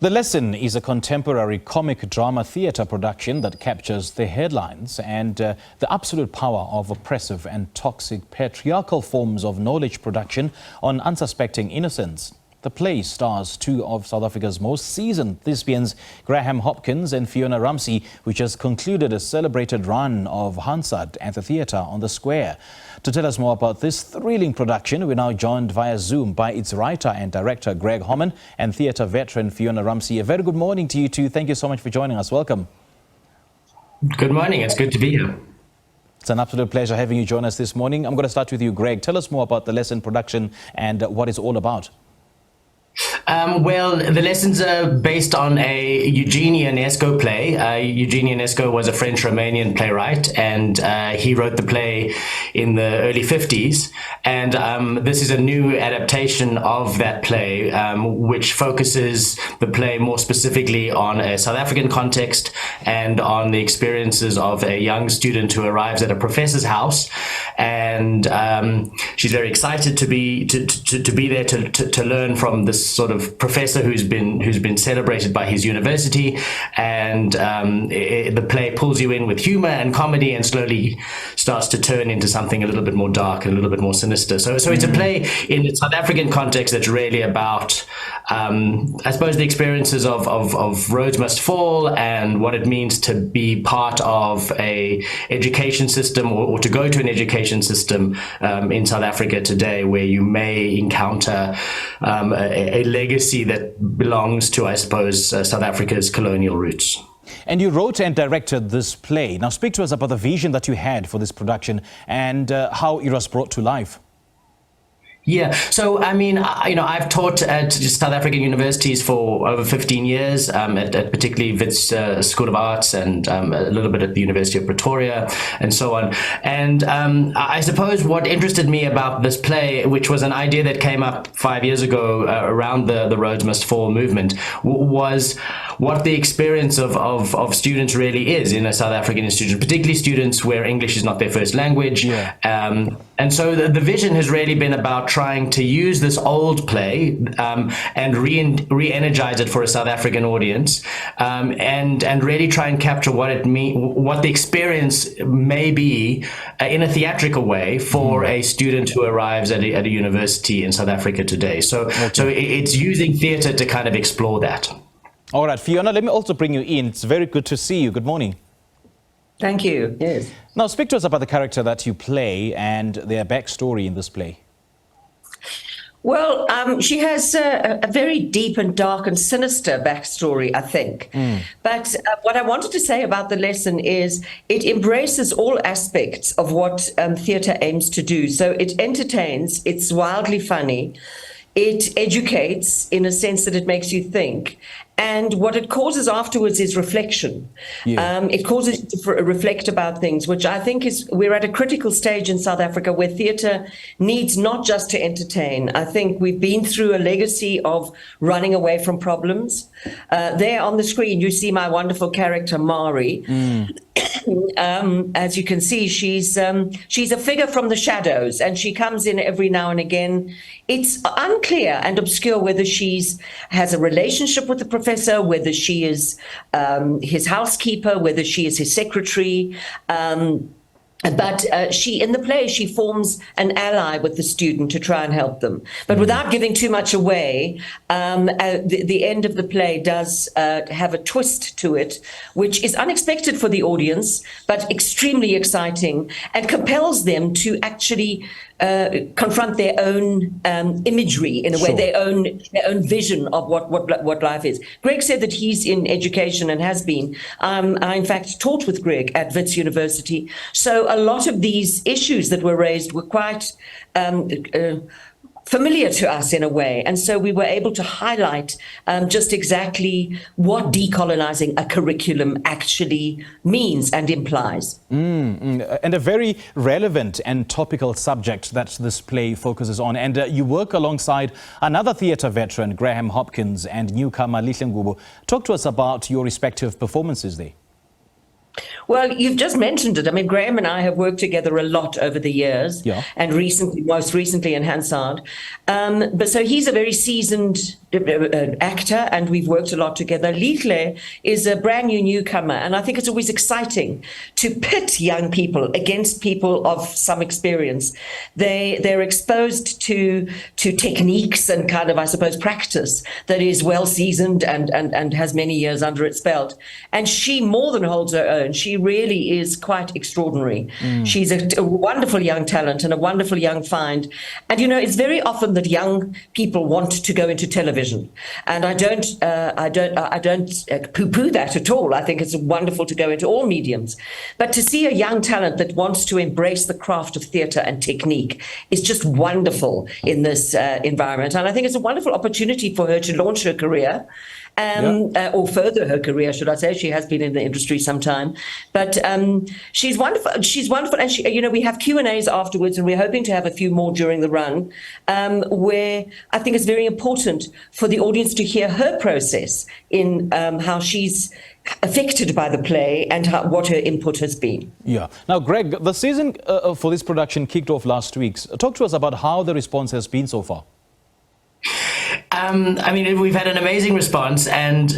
The Lesson is a contemporary comic drama theatre production that captures the headlines and the absolute power of oppressive and toxic patriarchal forms of knowledge production on unsuspecting innocents. The play stars two of South Africa's most seasoned thespians, Greg Hopkins and Fiona Ramsay, which has concluded a celebrated run of Hansard at the theatre on the Square. To tell us more about this thrilling production, we're now joined via Zoom by its writer and director, Greg Homann, and theatre veteran Fiona Ramsay. A very good morning to you two. Thank you so much for joining us. Welcome. Good morning. It's good to be here. It's an absolute pleasure having you join us this morning. I'm going to start with you, Greg. Tell us more about The Lesson production and what it's all about. Well, The Lessons are based on a Eugenie Ionesco play. Eugenie Ionesco was a French-Romanian playwright, and he wrote the play in the early 50s. And this is a new adaptation of that play, which focuses the play more specifically on a South African context and on the experiences of a young student who arrives at a professor's house. And she's very excited to be there to learn from this sort of professor who's been celebrated by his university, and the play pulls you in with humor and comedy and slowly starts to turn into something a little bit more dark and a little bit more sinister. So it's a play in the South African context that's really about I suppose the experiences of Roads Must Fall and what it means to be part of a education system or to go to an education system in South Africa today, where you may encounter a legacy that belongs to, I suppose, South Africa's colonial roots. And you wrote and directed this play. Now speak to us about the vision that you had for this production and how it was brought to life. Yeah, so I mean, I've taught at South African universities for over 15 years, at particularly Wits School of Arts and a little bit at the University of Pretoria and so on. And I suppose what interested me about this play, which was an idea that came up 5 years ago around the Roads Must Fall movement, was what the experience of students really is in a South African institution, particularly students where English is not their first language. Yeah. And so the vision has really been about trying to use this old play and re-energize it for a South African audience, and really try and capture what the experience may be in a theatrical way for a student who arrives at a university in South Africa today. So it's using theatre to kind of explore that. All right, Fiona, let me also bring you in. It's very good to see you. Good morning. Thank you. Yes. Now, speak to us about the character that you play and their backstory in this play. Well, she has a very deep and dark and sinister backstory, I think. But what I wanted to say about The Lesson is it embraces all aspects of what theatre aims to do. So it entertains, it's wildly funny, it educates in a sense that it makes you think. And what it causes afterwards is reflection. Yeah. It causes you to reflect about things, which I think we're at a critical stage in South Africa where theatre needs not just to entertain. I think we've been through a legacy of running away from problems. There on the screen, you see my wonderful character, Mari. As you can see, she's a figure from the shadows, and she comes in every now and again. It's unclear and obscure whether has a relationship with the professor, whether she is his housekeeper, whether she is his secretary. But in the play, she forms an ally with the student to try and help them. But without giving too much away, the end of the play does have a twist to it, which is unexpected for the audience, but extremely exciting and compels them to actually confront their own imagery in a way, their own vision of what life is. Greg said that he's in education and has been. I in fact taught with Greg at Wits University. So a lot of these issues that were raised were quite familiar to us in a way. And so we were able to highlight just exactly what decolonizing a curriculum actually means and implies. And a very relevant and topical subject that this play focuses on. And you work alongside another theatre veteran, Greg Hopkins, and newcomer Lihle Ngubo. Talk to us about your respective performances there. Well, you've just mentioned it. I mean, Graham and I have worked together a lot over the years, and most recently in Hansard. But so he's a very seasoned actor, and we've worked a lot together. Lihle is a brand new newcomer, and I think it's always exciting to pit young people against people of some experience. They're exposed to techniques and kind of, I suppose, practice that is well seasoned and has many years under its belt. And she more than holds her own. She really is quite extraordinary. She's a wonderful young talent and a wonderful young find. And you know, it's very often that young people want to go into television, and I don't poo-poo that at all. I think it's wonderful to go into all mediums, but to see a young talent that wants to embrace the craft of theatre and technique is just wonderful in this environment. And I think it's a wonderful opportunity for her to launch her career. Or further her career, should I say? She has been in the industry some time, but she's wonderful. She's wonderful, and she, you know, we have Q&As afterwards, and we're hoping to have a few more during the run, where I think it's very important for the audience to hear her process in how she's affected by the play and what her input has been. Yeah. Now, Greg, the season for this production kicked off last week. Talk to us about how the response has been so far. I mean, we've had an amazing response, and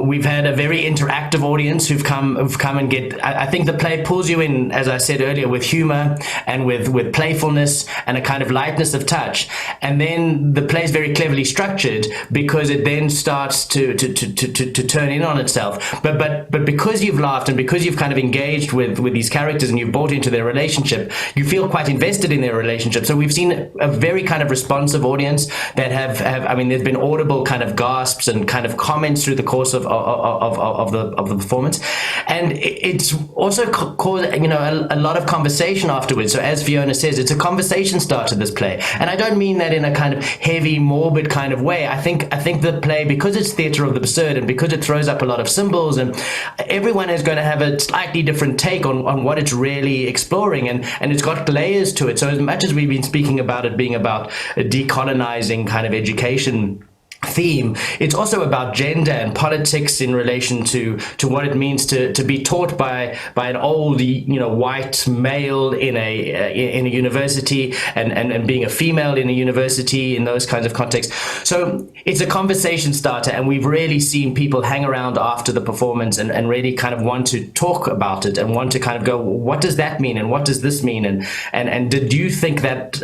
we've had a very interactive audience who've come and get. I think the play pulls you in, as I said earlier, with humor and with playfulness and a kind of lightness of touch. And then the play is very cleverly structured because it then starts to turn in on itself. But because you've laughed and because you've kind of engaged with these characters and you've bought into their relationship, you feel quite invested in their relationship. So we've seen a very kind of responsive audience that have I mean, there's been audible kind of gasps and kind of comments through the course of the performance, and it's also caused a lot of conversation afterwards. So as Fiona says, it's a conversation starter, this play, and I don't mean that in a kind of heavy, morbid kind of way. I think the play, because it's theatre of the absurd and because it throws up a lot of symbols, and everyone is going to have a slightly different take on what it's really exploring, and it's got layers to it. So as much as we've been speaking about it being about decolonizing kind of education theme, it's also about gender and politics in relation to what it means to be taught by an old white male in a university and being a female in a university in those kinds of contexts. So it's a conversation starter, and we've really seen people hang around after the performance and really kind of want to talk about it and want to kind of go, what does that mean and what does this mean, and did you think that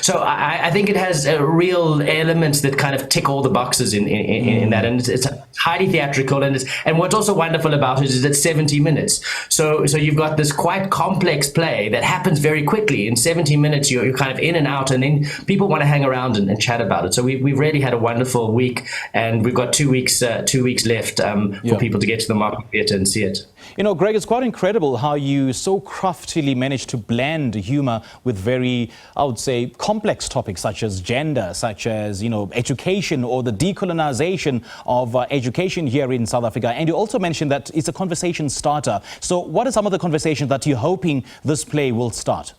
so I think it has real elements that kind of tick all the boxes in that, and it's highly theatrical, and what's also wonderful about it is it's 70 minutes. So you've got this quite complex play that happens very quickly. In 70 minutes, you're kind of in and out, and then people want to hang around and chat about it. So we've really had a wonderful week, and we've got 2 weeks left for people to get to the Market Theatre and see it. You know, Greg, it's quite incredible how you so craftily managed to blend humor with very, I would say, complex topics such as gender, such as, education or the decolonization of education here in South Africa. And you also mentioned that it's a conversation starter. So what are some of the conversations that you're hoping this play will start?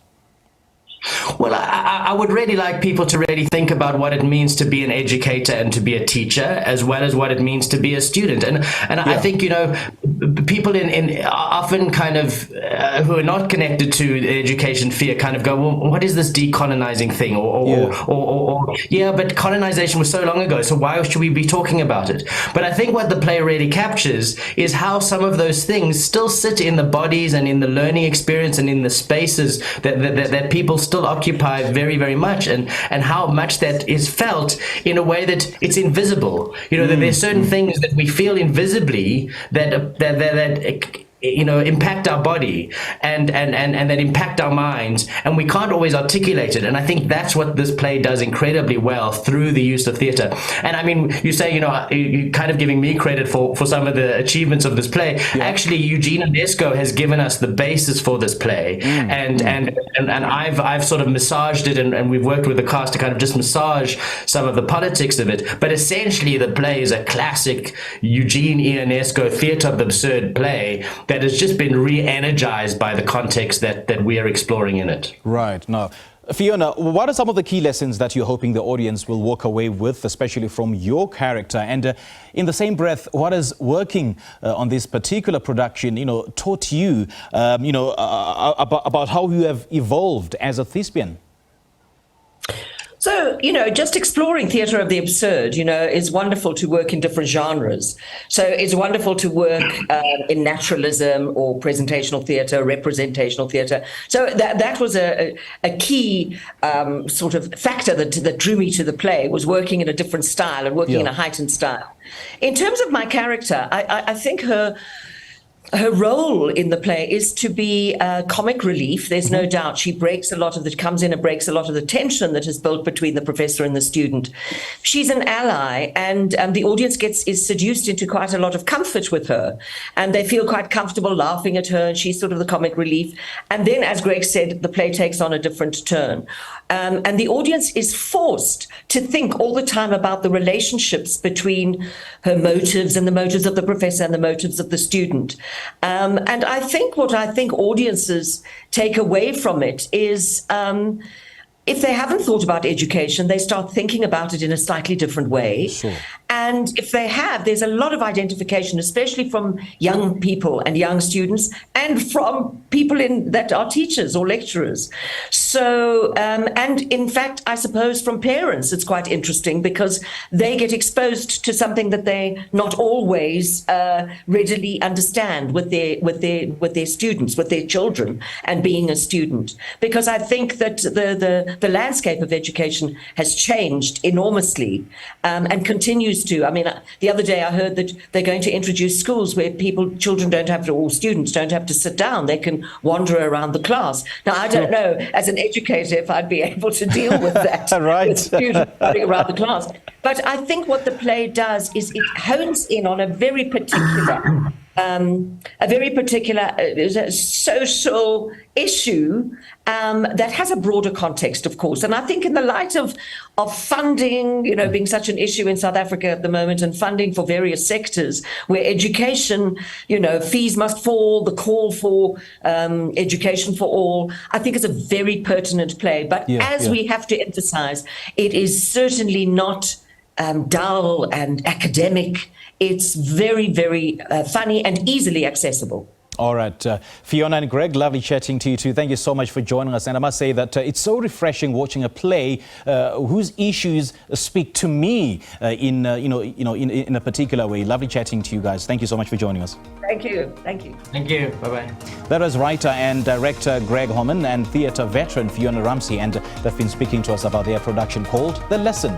Well, I would really like people to really think about what it means to be an educator and to be a teacher, as well as what it means to be a student. And I think, people in often kind of who are not connected to the education sphere kind of go, well, what is this decolonizing thing? Or but colonization was so long ago, so why should we be talking about it? But I think what the play really captures is how some of those things still sit in the bodies and in the learning experience and in the spaces that people still occupy very, very much, and how much that is felt in a way that it's invisible. That there's certain things that we feel invisibly that impact our body and that impact our minds, and we can't always articulate it. And I think that's what this play does incredibly well through the use of theatre. And I mean, you say, you're kind of giving me credit for some of the achievements of this play. Actually, Eugene Ionesco has given us the basis for this play, and I've sort of massaged it, and we've worked with the cast to kind of just massage some of the politics of it. But essentially, the play is a classic Eugene Ionesco theatre of the absurd play that has just been re-energized by the context that we are exploring in it. Right. Now, Fiona, what are some of the key lessons that you're hoping the audience will walk away with, especially from your character? And in the same breath, what has working on this particular production, taught you, about how you have evolved as a thespian? So, just exploring theatre of the absurd, is wonderful to work in different genres. So it's wonderful to work in naturalism or presentational theatre, representational theatre. So that was a key sort of factor that drew me to the play, was working in a different style and working in a heightened style. In terms of my character, I think her role in the play is to be comic relief. There's no doubt she comes in and breaks a lot of the tension that is built between the professor and the student. She's an ally, and the audience is seduced into quite a lot of comfort with her, and they feel quite comfortable laughing at her, and she's sort of the comic relief. And then, as Greg said, the play takes on a different turn. And the audience is forced to think all the time about the relationships between her motives and the motives of the professor and the motives of the student. And I think what audiences take away from it is, if they haven't thought about education, they start thinking about it in a slightly different way. Sure. And if they have, there's a lot of identification, especially from young people and young students, and from people that are teachers or lecturers. So, and in fact, I suppose from parents, it's quite interesting because they get exposed to something that they not always readily understand with their students, with their children, and being a student. Because I think that the landscape of education has changed enormously, and continues to. I mean, the other day I heard that they're going to introduce schools where children don't have to, or students don't have to sit down. They can wander around the class. Now, I don't know, as an educator, if I'd be able to deal with that, right. with students wandering around the class. But I think what the play does is it hones in on a very particular social issue that has a broader context, of course. And I think in the light of funding, being such an issue in South Africa at the moment, and funding for various sectors where education, fees must fall, the call for education for all, I think is a very pertinent play. But we have to emphasize, it is certainly not dull and academic. It's very, very funny and easily accessible. All right. Fiona and Greg, lovely chatting to you too. Thank you so much for joining us. And I must say that it's so refreshing watching a play whose issues speak to me in a particular way. Lovely chatting to you guys. Thank you so much for joining us. Thank you. Thank you. Thank you. Bye-bye. That was writer and director Greg Homann and theatre veteran Fiona Ramsay, and they've been speaking to us about their production called The Lesson.